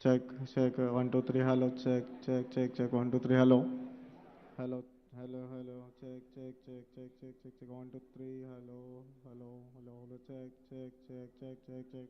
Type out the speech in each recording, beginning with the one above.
check, check. 1 2 3. Hello, check, check, check, check. 1 2 3. Hello, hello, hello, hello. Check, check, check, check, check, check, check. 1 2 3. Hello, hello, hello, hello. Check, check, check, check, check, check.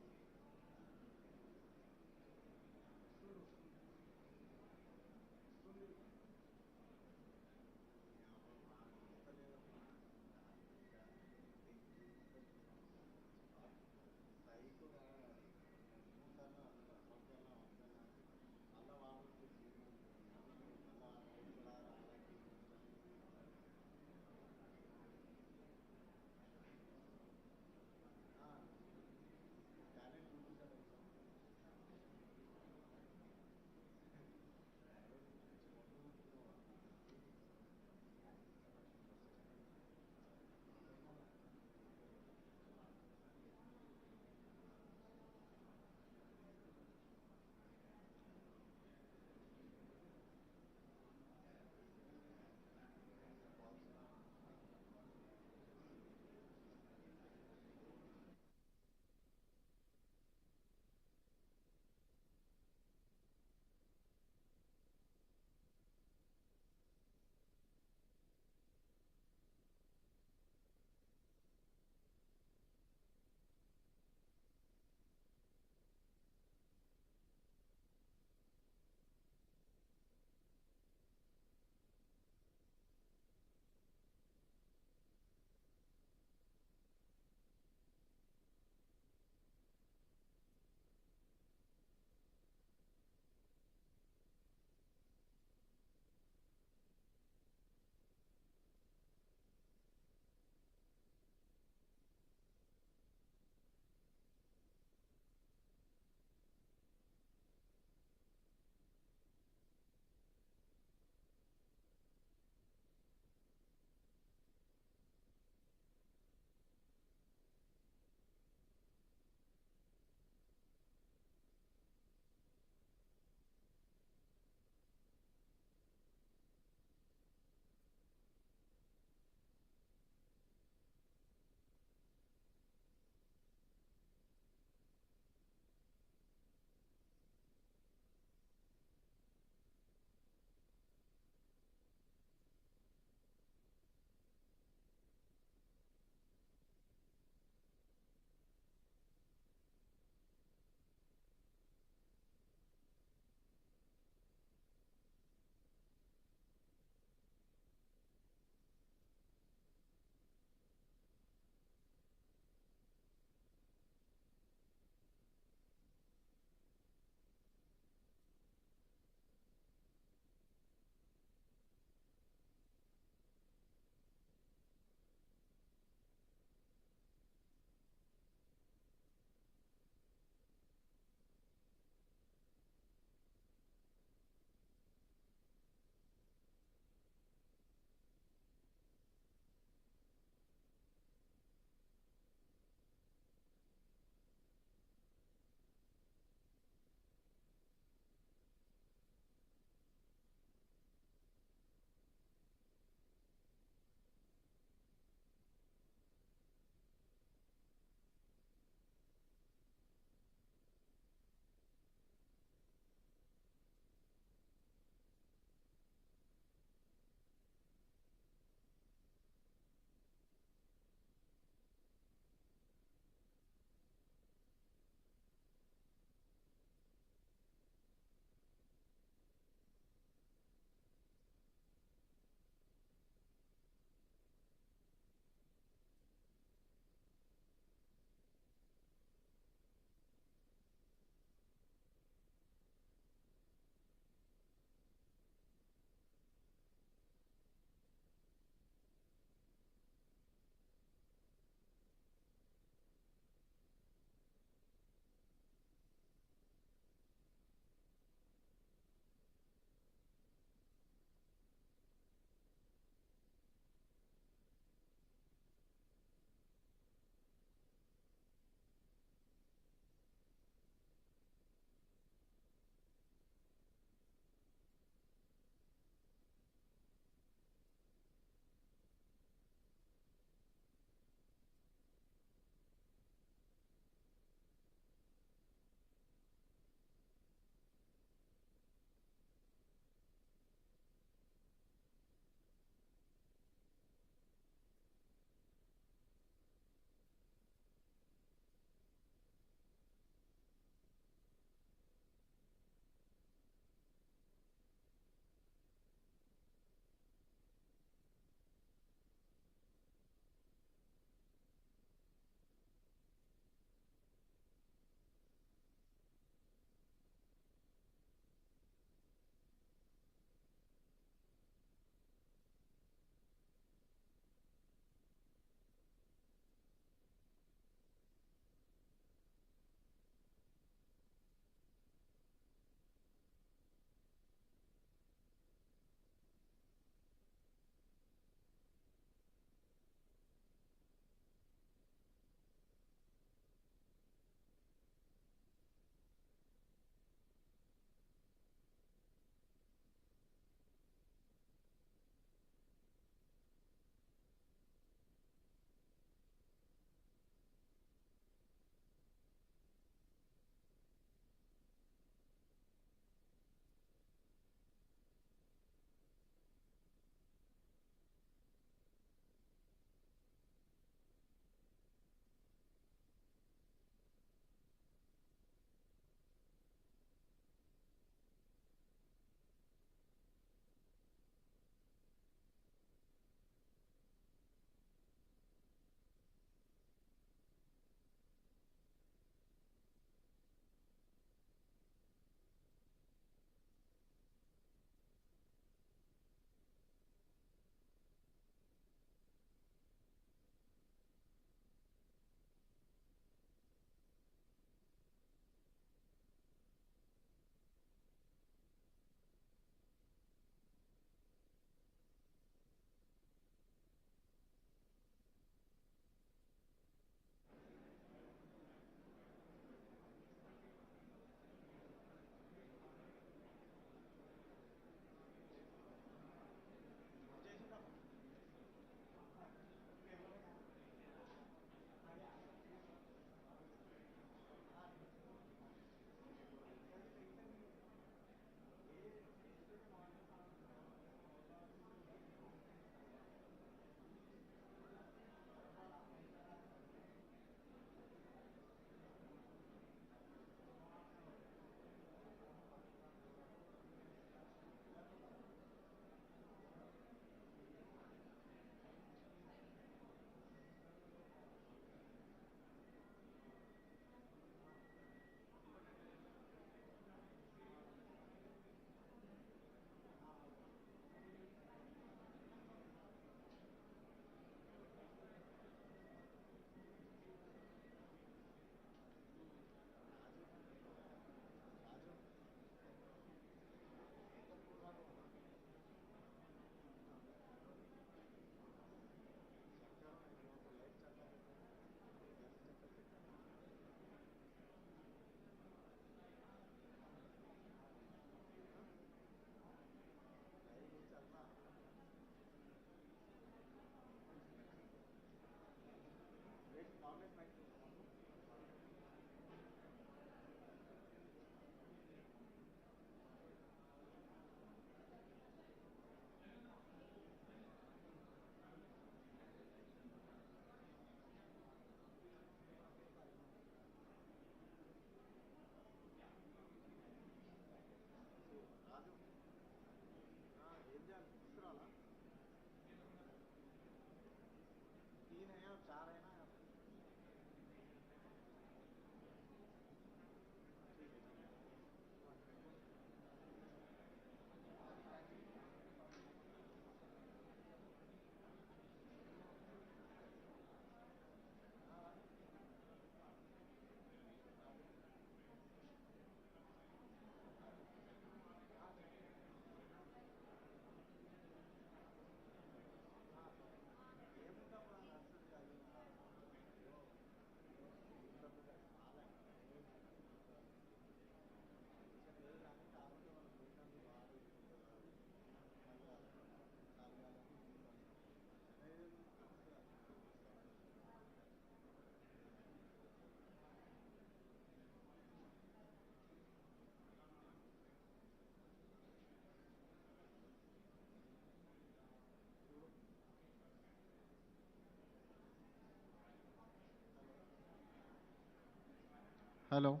hello,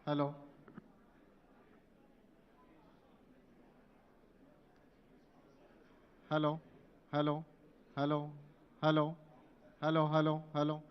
hello, hello, hello, hello, hello, hello, hello, hello.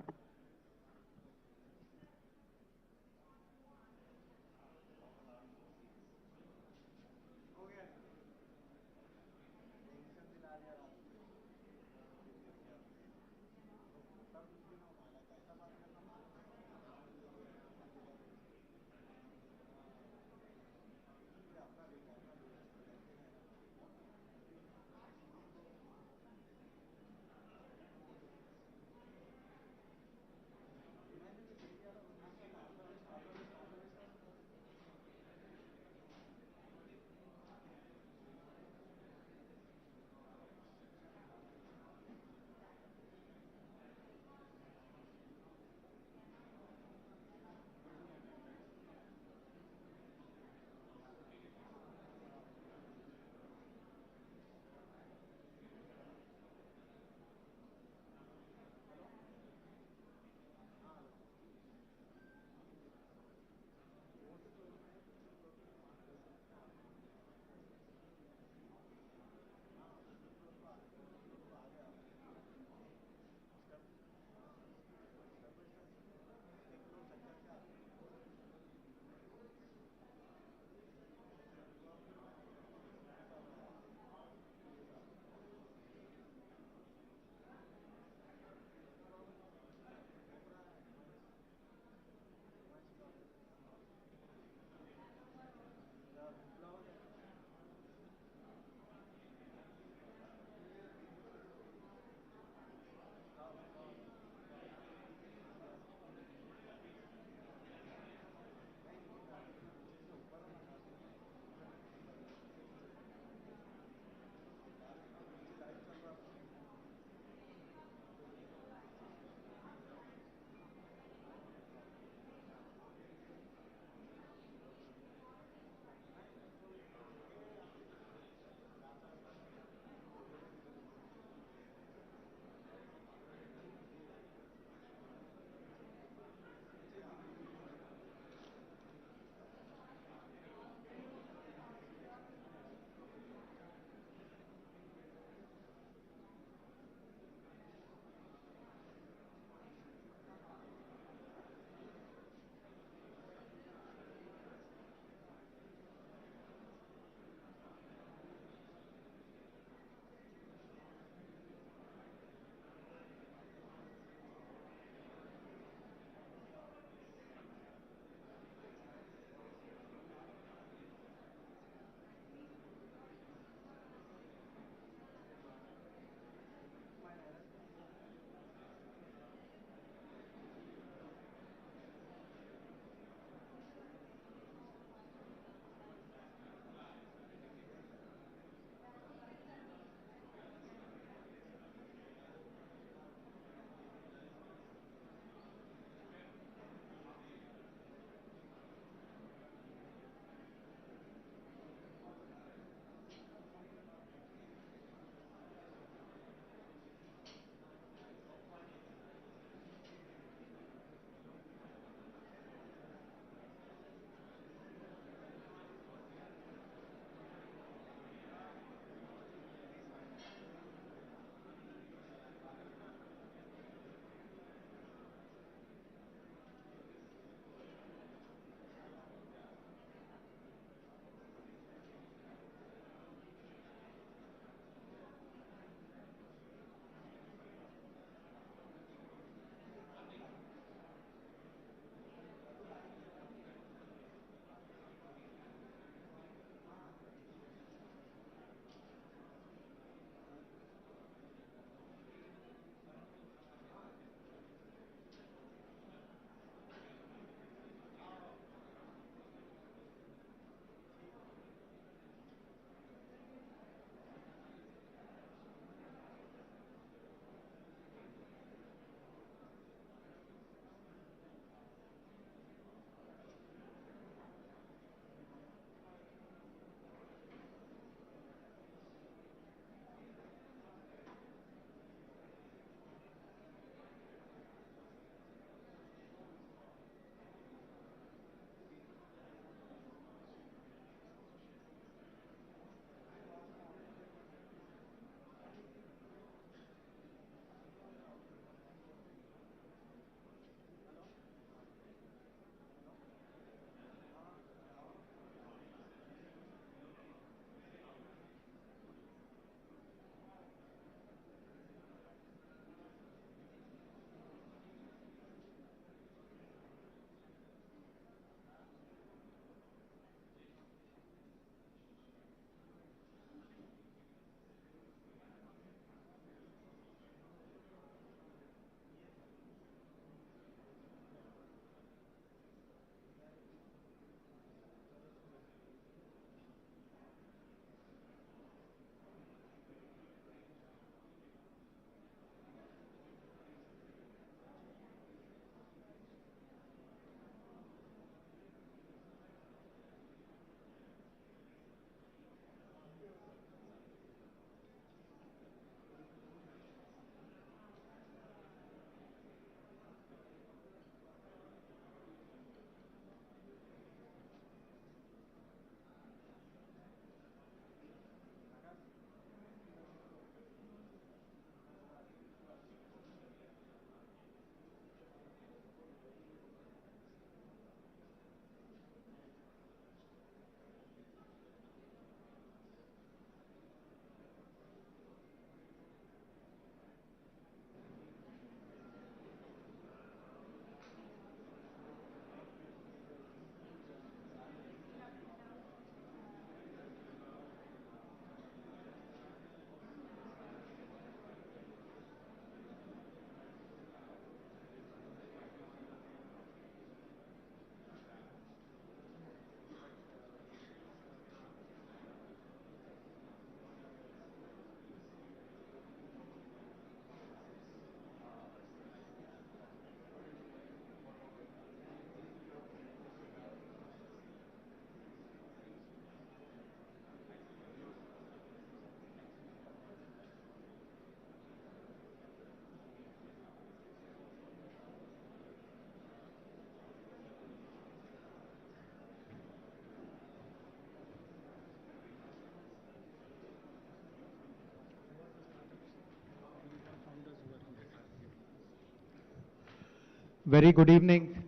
Very good evening,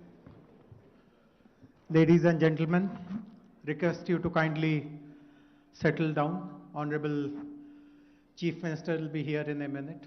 ladies and gentlemen. Request you to kindly settle down. Honorable Chief Minister will be here in a minute.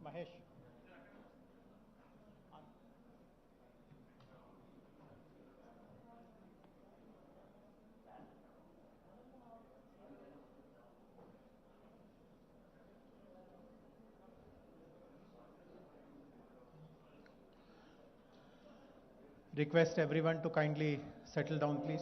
Mahesh. Request everyone to kindly settle down, please.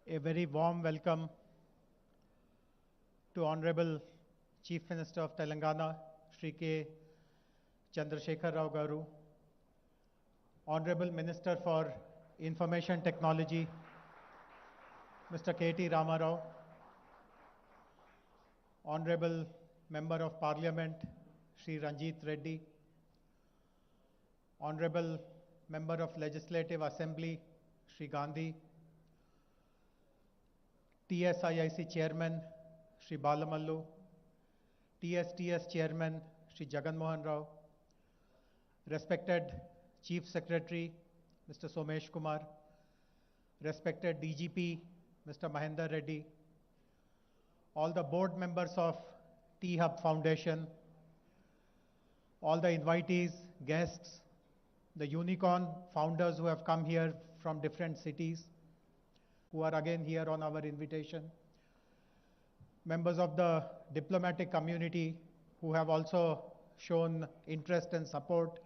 A very warm welcome to Honorable Chief Minister of Telangana, Shri K. Chandrasekhar Rao Garu, Honorable Minister for Information Technology, Mr. K.T. Ramarao, Honorable Member of Parliament, Shri Ranjit Reddy, Honorable Member of Legislative Assembly, Shri Gandhi, TSIIC Chairman, Shri Balamallu, TSTS Chairman, Shri Jagan Mohan Rao, respected Chief Secretary, Mr. Somesh Kumar, respected DGP, Mr. Mahendra Reddy, all the board members of THub Foundation, all the invitees, guests, the unicorn founders who have come here from different cities, who are again here on our invitation, members of the diplomatic community who have also shown interest and support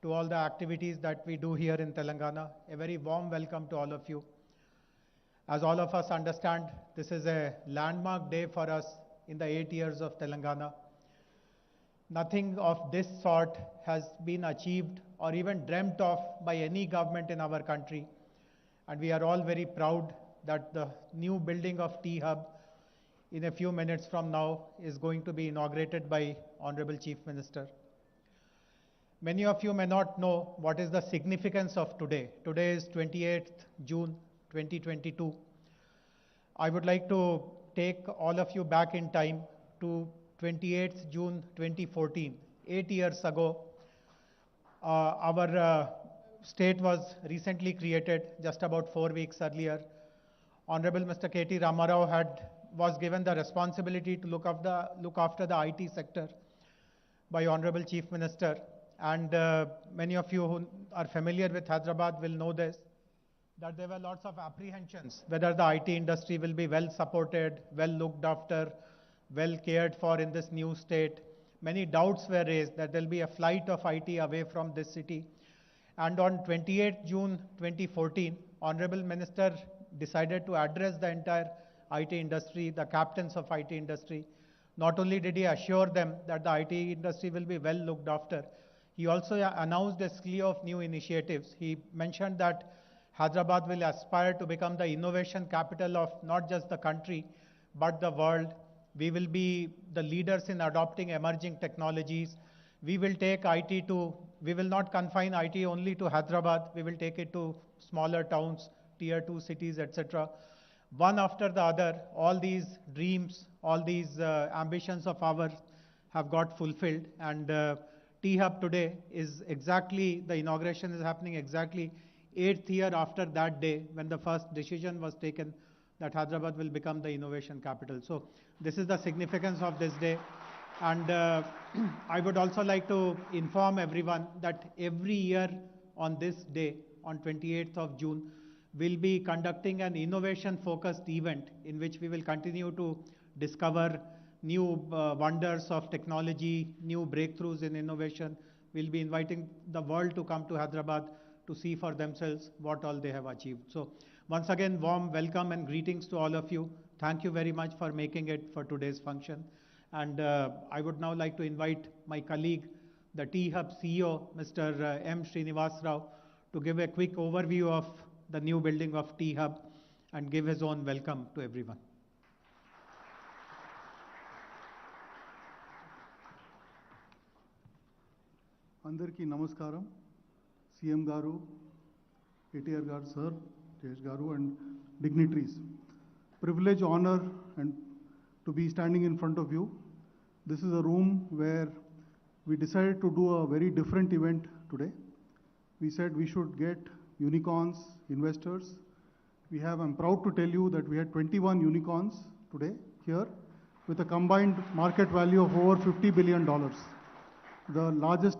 to all the activities that we do here in Telangana. A very warm welcome to all of you. As all of us understand, this is a landmark day for us in the 8 years of Telangana. Nothing of this sort has been achieved or even dreamt of by any government in our country. And we are all very proud that the new building of THub in a few minutes from now is going to be inaugurated by Honorable Chief Minister. Many of you may not know what is the significance of today. Today is 28th June 2022. I would like to take all of you back in time to 28th June 2014. 8 years ago, our state was recently created just about 4 weeks earlier. Honorable Mr. K.T. Ramarao was given the responsibility to look after the IT sector by Honorable Chief Minister. And many of you who are familiar with Hyderabad will know this, that there were lots of apprehensions whether the IT industry will be well supported, well looked after, well cared for in this new state. Many doubts were raised that there will be a flight of IT away from this city. And on 28th June 2014, Honorable Minister decided to address the entire IT industry, the captains of IT industry. Not only did he assure them that the IT industry will be well looked after, he also announced a slew of new initiatives. He mentioned that Hyderabad will aspire to become the innovation capital of not just the country, but the world. We will be the leaders in adopting emerging technologies. We will not confine IT only to Hyderabad. We will take it to smaller towns, tier 2 cities, etc. One after the other, all these dreams, all these ambitions of ours have got fulfilled. And THub today is exactly, the inauguration is happening exactly 8th year after that day when the first decision was taken that Hyderabad will become the innovation capital. So this is the significance of this day. And I would also like to inform everyone that every year on this day, on 28th of June, we'll be conducting an innovation-focused event in which we will continue to discover new wonders of technology, new breakthroughs in innovation. We'll be inviting the world to come to Hyderabad to see for themselves what all they have achieved. So once again, warm welcome and greetings to all of you. Thank you very much for making it for today's function. And I would now like to invite my colleague, the THub CEO, Mr. M. Srinivas Rao, to give a quick overview of the new building of THub and give his own welcome to everyone. Andarki Namaskaram, CM Garu, KCR Garu Sir, THub Garu and dignitaries. Privilege, honor and to be standing in front of you. This is a room where we decided to do a very different event today. We said we should get unicorns, investors. I'm proud to tell you that we had 21 unicorns today here with a combined market value of over $50 billion. The largest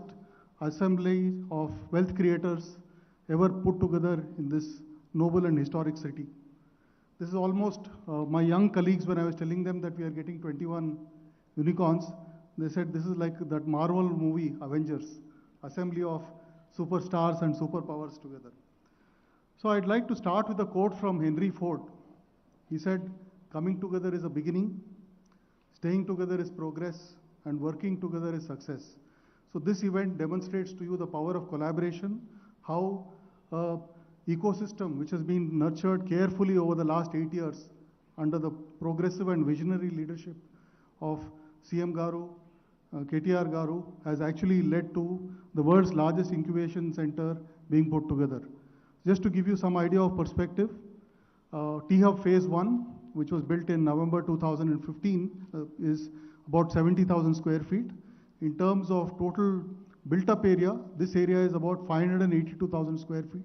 assembly of wealth creators ever put together in this noble and historic city. This is almost my young colleagues, when I was telling them that we are getting 21 unicorns, they said this is like that Marvel movie, Avengers, assembly of superstars and superpowers together. So I'd like to start with a quote from Henry Ford. He said, "Coming together is a beginning, staying together is progress, and working together is success." So this event demonstrates to you the power of collaboration, how ecosystem which has been nurtured carefully over the last 8 years under the progressive and visionary leadership of CM Garu, KCR Garu, has actually led to the world's largest incubation center being put together. Just to give you some idea of perspective, THub Phase 1, which was built in November 2015, is about 70,000 square feet. In terms of total built-up area, this area is about 582,000 square feet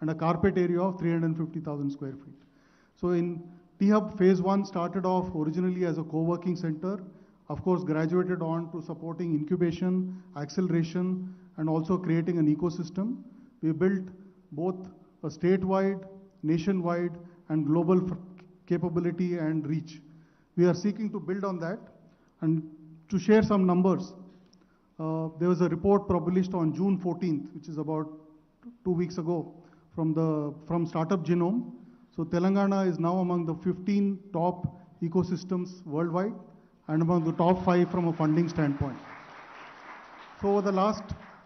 and a carpet area of 350,000 square feet. So in THub Phase 1 started off originally as a co-working center, of course graduated on to supporting incubation, acceleration, and also creating an ecosystem. We built both a statewide, nationwide, and global capability and reach. We are seeking to build on that. And to share some numbers, there was a report published on June 14th, which is about 2 weeks ago, from Startup Genome. So Telangana is now among the 15 top ecosystems worldwide and among the top 5 from a funding standpoint. So over the last,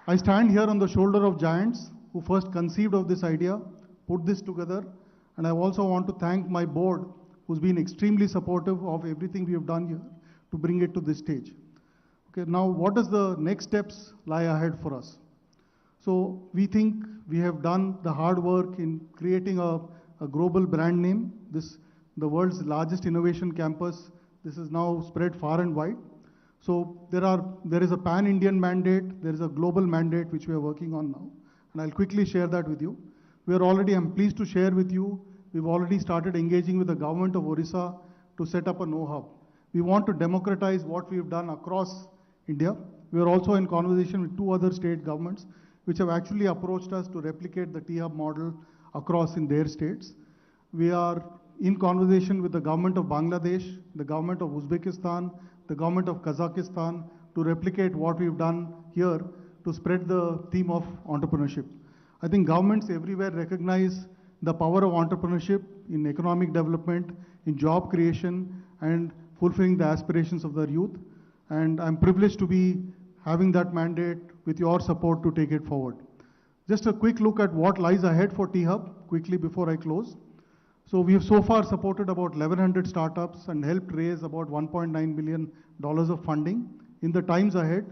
I stand here on the shoulder of giants who first conceived of this idea, put this together, and I also want to thank my board who's been extremely supportive of everything we have done here to bring it to this stage. Okay, now what does the next steps lie ahead for us? So we think we have done the hard work in creating a global brand name. The world's largest innovation campus. This is now spread far and wide. So there is a pan-Indian mandate, there is a global mandate which we are working on now. And I'll quickly share that with you. I'm pleased to share with you, we've already started engaging with the government of Orissa to set up a no-hub. We want to democratize what we've done across India. We are also in conversation with 2 other state governments which have actually approached us to replicate the THub model across in their states. We are in conversation with the government of Bangladesh, the government of Uzbekistan, the government of Kazakhstan to replicate what we've done here to spread the theme of entrepreneurship. I think governments everywhere recognize the power of entrepreneurship in economic development, in job creation, and fulfilling the aspirations of their youth. And I'm privileged to be having that mandate with your support to take it forward. Just a quick look at what lies ahead for THub, quickly before I close. So we have so far supported about 1,100 startups and helped raise about $1.9 million of funding. In the times ahead,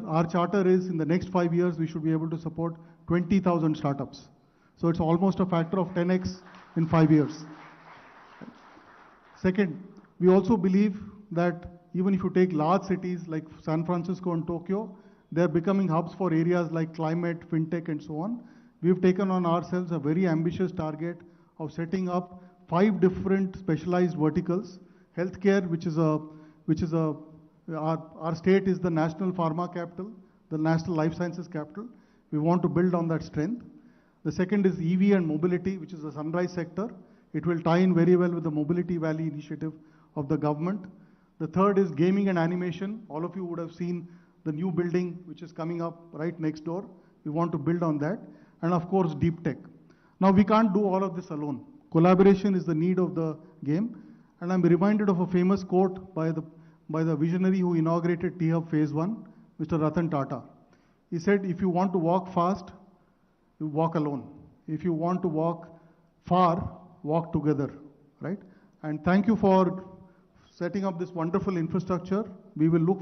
our charter is in the next 5 years, we should be able to support 20,000 startups. So it's almost a factor of 10x in 5 years. Second, we also believe that even if you take large cities like San Francisco and Tokyo, they're becoming hubs for areas like climate, fintech, and so on. We've taken on ourselves a very ambitious target of setting up 5 different specialized verticals. Healthcare, which is a Our state is the national pharma capital, the national life sciences capital. We want to build on that strength. The second is EV and mobility, which is the sunrise sector. It will tie in very well with the Mobility Valley initiative of the government. The third is gaming and animation. All of you would have seen the new building which is coming up right next door. We want to build on that. And of course, deep tech. Now, we can't do all of this alone. Collaboration is the need of the game. And I'm reminded of a famous quote by the visionary who inaugurated THub Phase 1, Mr. Ratan Tata. He said, if you want to walk fast, you walk alone. If you want to walk far, walk together, right? And thank you for setting up this wonderful infrastructure. We will look forward